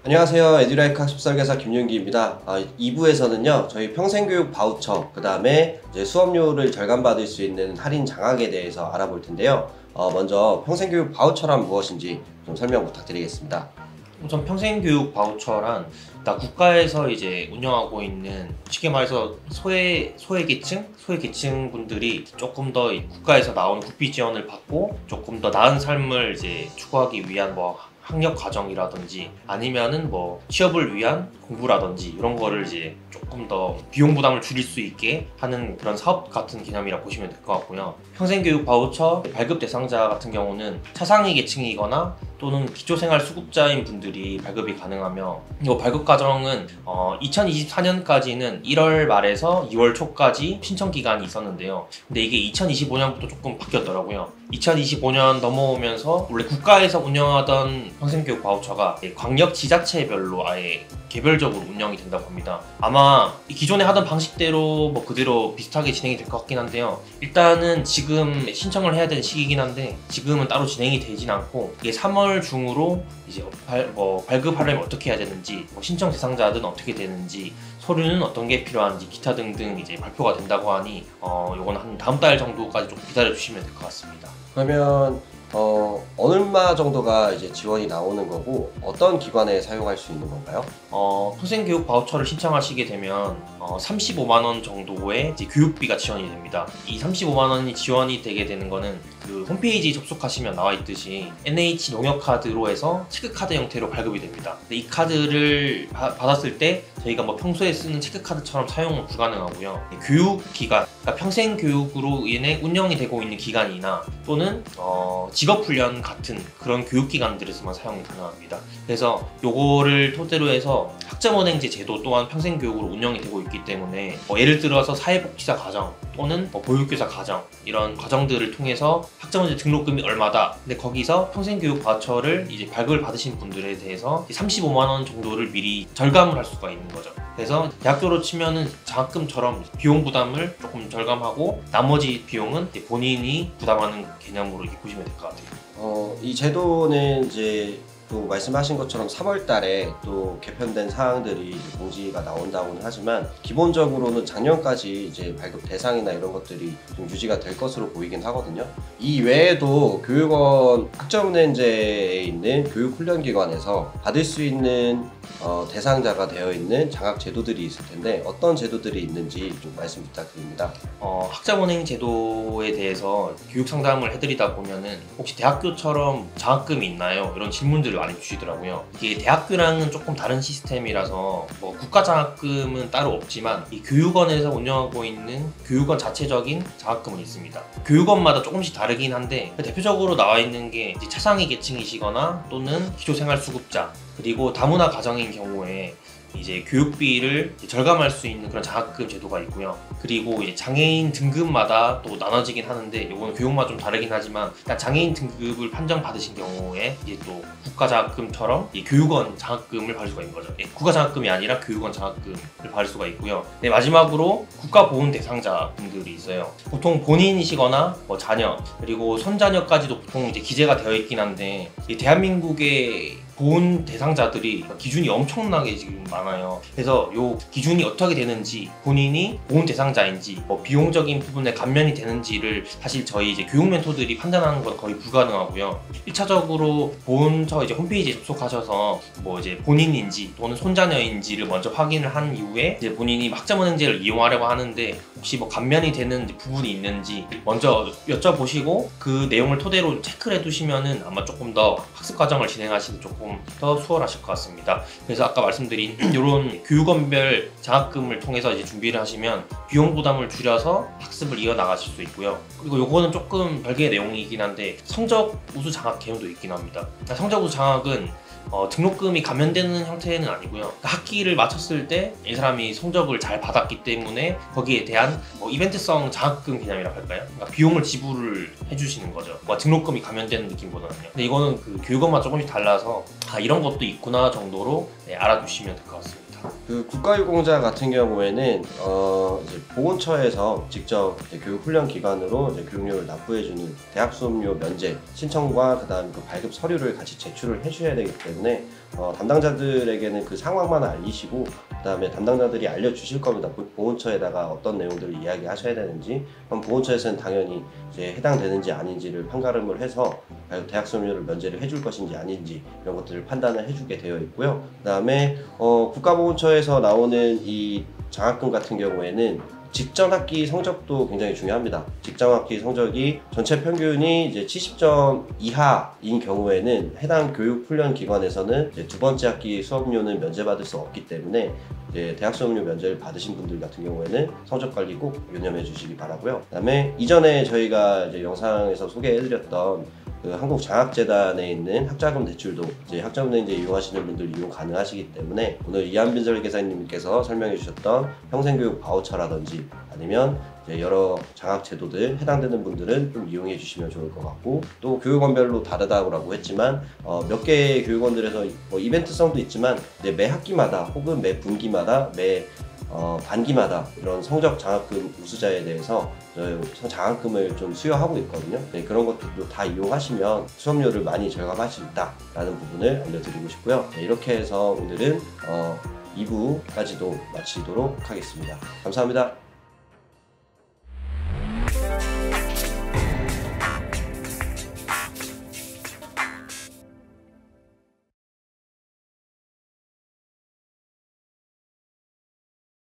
안녕하세요. 에듀라이크 학습 설계사 김윤기입니다. 2부에서는요, 저희 평생교육 바우처, 그 다음에 이제 수업료를 절감받을 수 있는 할인 장학에 대해서 알아볼 텐데요. 먼저 평생교육 바우처란 무엇인지 좀 설명 부탁드리겠습니다. 우선 평생교육 바우처란 국가에서 이제 운영하고 있는 쉽게 말해서 소외계층 분들이 조금 더 국가에서 나오는 국비 지원을 받고 조금 더 나은 삶을 이제 추구하기 위한 학력 과정이라든지 아니면은 취업을 위한 공부라든지 이런 거를 이제 조금 더 비용 부담을 줄일 수 있게 하는 그런 사업 같은 개념이라 보시면 될 것 같고요. 평생교육 바우처 발급 대상자 같은 경우는 차상위 계층이거나 또는 기초생활수급자인 분들이 발급이 가능하며, 이 발급 과정은 2024년까지는 1월 말에서 2월 초까지 신청 기간이 있었는데요. 근데 이게 2025년부터 조금 바뀌었더라고요. 2025년 넘어오면서 원래 국가에서 운영하던 평생교육 바우처가 광역 지자체별로 아예 개별적으로 운영이 된다고 합니다. 아마 기존에 하던 방식대로 그대로 비슷하게 진행이 될 것 같긴 한데요. 일단은 지금 신청을 해야 되는 시기이긴 한데 지금은 따로 진행이 되진 않고, 이게 3월 중으로 이제 발급하려면 어떻게 해야 되는지, 신청 대상자들은 어떻게 되는지, 서류는 어떤 게 필요한지 기타 등등 이제 발표가 된다고 하니 요건 한 다음 달 정도까지 좀 기다려 주시면 될 것 같습니다. 그러면 얼마 정도가 이제 지원이 나오는 거고 어떤 기관에 사용할 수 있는 건가요? 평생교육 바우처를 신청하시게 되면 35만 원 정도의 이제 교육비가 지원이 됩니다. 이 35만 원이 지원이 되게 되는 거는 그 홈페이지 접속하시면 나와 있듯이 NH 농협카드로 해서 체크카드 형태로 발급이 됩니다. 근데 이 카드를 받았을 때 저희가 평소에 쓰는 체크카드처럼 사용은 불가능하고요. 교육기관, 그러니까 평생교육으로 인해 운영이 되고 있는 기관이나 또는 직업훈련 같은 그런 교육기관들에서만 사용이 가능합니다. 그래서 요거를 토대로 해서 학점은행제 제도 또한 평생교육으로 운영이 되고 있기 때문에 예를 들어서 사회복지사 과정 또는 보육교사 과정, 이런 과정들을 통해서 학점은행제 등록금이 얼마다, 근데 거기서 평생교육 바우처를 이제 발급을 받으신 분들에 대해서 35만 원 정도를 미리 절감을 할 수가 있는 거죠. 그래서 대학교로 치면은 장학금처럼 비용 부담을 조금 절감하고 나머지 비용은 본인이 부담하는 개념으로 이렇게 보시면 될 것 같아요. 이 제도는 이제 또 말씀하신 것처럼 3월 달에 또 개편된 사항들이 이제 공지가 나온다고는 하지만 기본적으로는 작년까지 이제 발급 대상이나 이런 것들이 좀 유지가 될 것으로 보이긴 하거든요. 이 외에도 교육원 학점은행제에 있는 교육훈련기관에서 받을 수 있는 대상자가 되어 있는 장학 제도들이 있을 텐데 어떤 제도들이 있는지 좀 말씀 부탁드립니다. 학점은행 제도에 대해서 교육 상담을 해드리다 보면은 혹시 대학교처럼 장학금이 있나요? 이런 질문들을 많이 주시더라고요. 이게 대학교랑은 조금 다른 시스템이라서 국가 장학금은 따로 없지만 이 교육원에서 운영하고 있는 교육원 자체적인 장학금은 있습니다. 교육원마다 조금씩 다르긴 한데 대표적으로 나와 있는 게 이제 차상위 계층이시거나 또는 기초생활수급자, 그리고 다문화 가정인 경우에 이제 교육비를 절감할 수 있는 그런 장학금 제도가 있고요. 그리고 이제 장애인 등급마다 또 나눠지긴 하는데 이거는 교육마다 좀 다르긴 하지만 장애인 등급을 판정받으신 경우에 이제 또 국가 장학금처럼 이 교육원 장학금을 받을 수가 있는 거죠. 국가 장학금이 아니라 교육원 장학금을 받을 수가 있고요. 네, 마지막으로 국가 보훈 대상자 분들이 있어요. 보통 본인이시거나 자녀 그리고 손자녀까지도 보통 이제 기재가 되어 있긴 한데 이 대한민국의 보훈 대상자들이 기준이 엄청나게 지금 많아요. 그래서 요 기준이 어떻게 되는지, 본인이 보훈 대상자인지, 비용적인 부분에 감면이 되는지를 사실 저희 이제 교육 멘토들이 판단하는 건 거의 불가능하고요. 1차적으로 보훈처 이제 홈페이지에 접속하셔서 이제 본인인지 또는 손자녀인지를 먼저 확인을 한 이후에 이제 본인이 학점은행제를 이용하려고 하는데 혹시 감면이 되는 부분이 있는지 먼저 여쭤보시고 그 내용을 토대로 체크를 해두시면은 아마 조금 더 학습 과정을 진행하시는 조금 더 수월하실 것 같습니다. 그래서 아까 말씀드린 이런 교육원별 장학금을 통해서 이제 준비를 하시면 비용 부담을 줄여서 학습을 이어나가실 수 있고요. 그리고 요거는 조금 별개의 내용이긴 한데 성적 우수 장학 개념도 있긴 합니다. 성적 우수 장학은 등록금이 감면되는 형태는 아니고요. 학기를 마쳤을 때 이 사람이 성적을 잘 받았기 때문에 거기에 대한 이벤트성 장학금 개념이라고 할까요? 그러니까 비용을 지불을 해주시는 거죠. 등록금이 감면되는 느낌보다는요. 근데 이거는 그 교육원마다 조금씩 달라서 이런 것도 있구나 정도로 알아두시면 될 것 같습니다. 그 국가유공자 같은 경우에는 이제 보건처에서 직접 이제 교육훈련 기관으로 이제 교육료를 납부해주는 대학 수업료 면제 신청과 그다음 그 발급 서류를 같이 제출을 해주셔야 되기 때문에 담당자들에게는 그 상황만 알리시고 그다음에 담당자들이 알려주실 겁니다. 보훈처에다가 어떤 내용들을 이야기하셔야 되는지, 그럼 보훈처에서는 당연히 이제 해당되는지 아닌지를 판가름을 해서 대학 수업료를 면제를 해줄 것인지 아닌지 이런 것들을 판단을 해주게 되어 있고요. 그다음에 국가보훈처에서 나오는 이 장학금 같은 경우에는 직전 학기 성적도 굉장히 중요합니다. 직전 학기 성적이 전체 평균이 이제 70점 이하인 경우에는 해당 교육훈련기관에서는 이제 두 번째 학기 수업료는 면제받을 수 없기 때문에 이제 대학 수업료 면제를 받으신 분들 같은 경우에는 성적 관리 꼭 유념해 주시기 바라고요. 그다음에 이전에 저희가 이제 영상에서 소개해드렸던 그 한국장학재단에 있는 학자금 대출도 이제 학자금을 이용하시는 분들 이용 가능하시기 때문에 오늘 이한빈 설계사님께서 설명해 주셨던 평생교육 바우처라든지 아니면 이제 여러 장학제도들 해당되는 분들은 좀 이용해 주시면 좋을 것 같고, 또 교육원별로 다르다고 했지만 몇 개의 교육원들에서 뭐 이벤트성도 있지만 이제 매 학기마다 혹은 매 분기마다 매 반기마다 이런 성적 장학금 우수자에 대해서 장학금을 좀 수여하고 있거든요. 네, 그런 것들도 다 이용하시면 수업료를 많이 절감할 수 있다라는 부분을 알려드리고 싶고요. 네, 이렇게 해서 오늘은 2부까지도 마치도록 하겠습니다. 감사합니다.